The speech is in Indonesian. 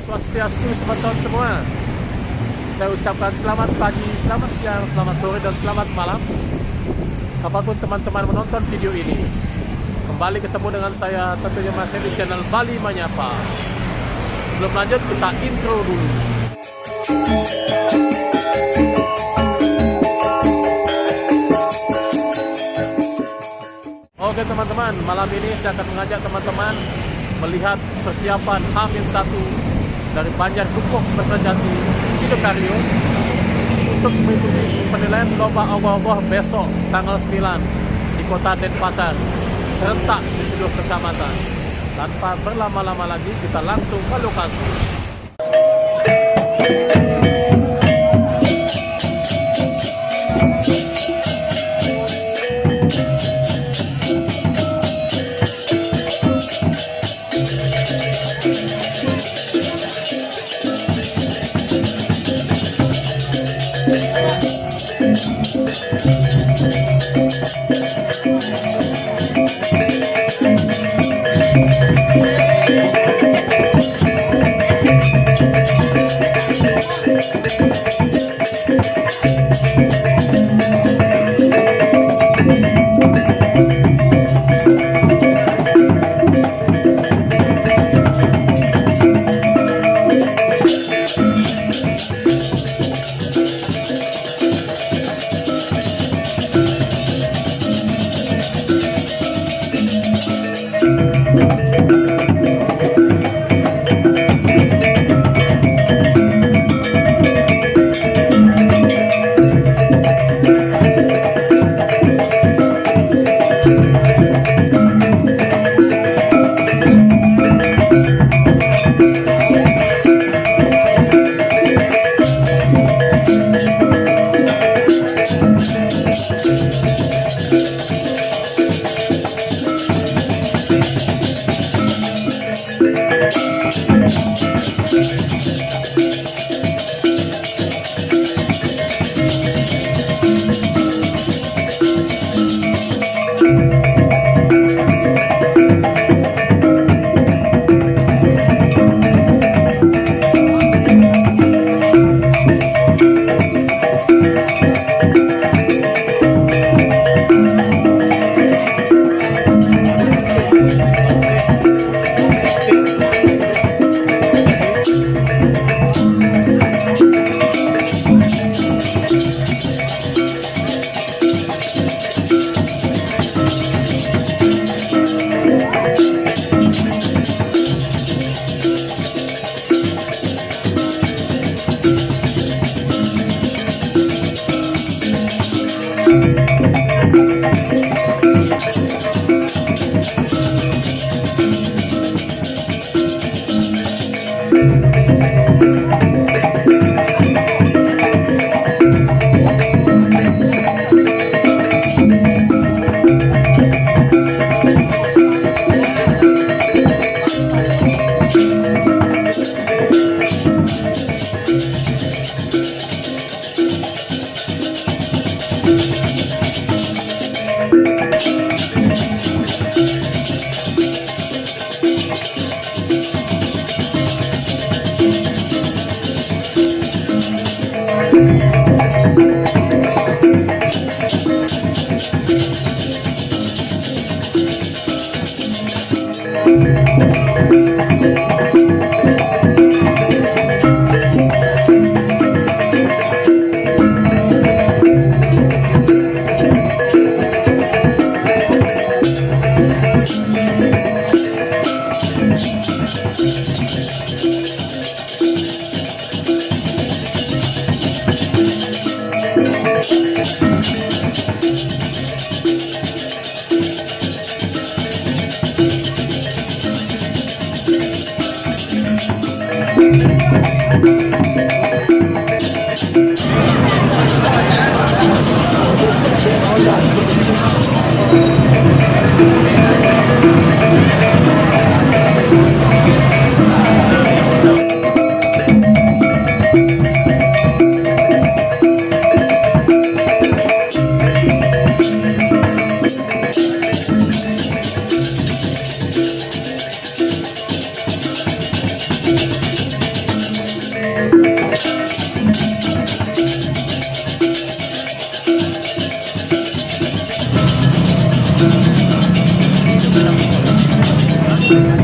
Swastiastu, teman-teman semua. Saya ucapkan selamat pagi, selamat siang, selamat sore, dan selamat malam kapanpun teman-teman menonton video ini. Kembali ketemu dengan saya tentunya masih di channel Bali Menyapa. Sebelum lanjut, kita intro dulu. Oke teman-teman, malam ini saya akan mengajak teman-teman melihat persiapan H-1 dari Banjar Dukok Kertajati Sidokaryo untuk mengikuti penilaian lomba obah-obah besok tanggal 9 di kota Denpasar serentak di seluruh kecamatan. Tanpa berlama-lama lagi, kita langsung ke lokasi. Terima kasih.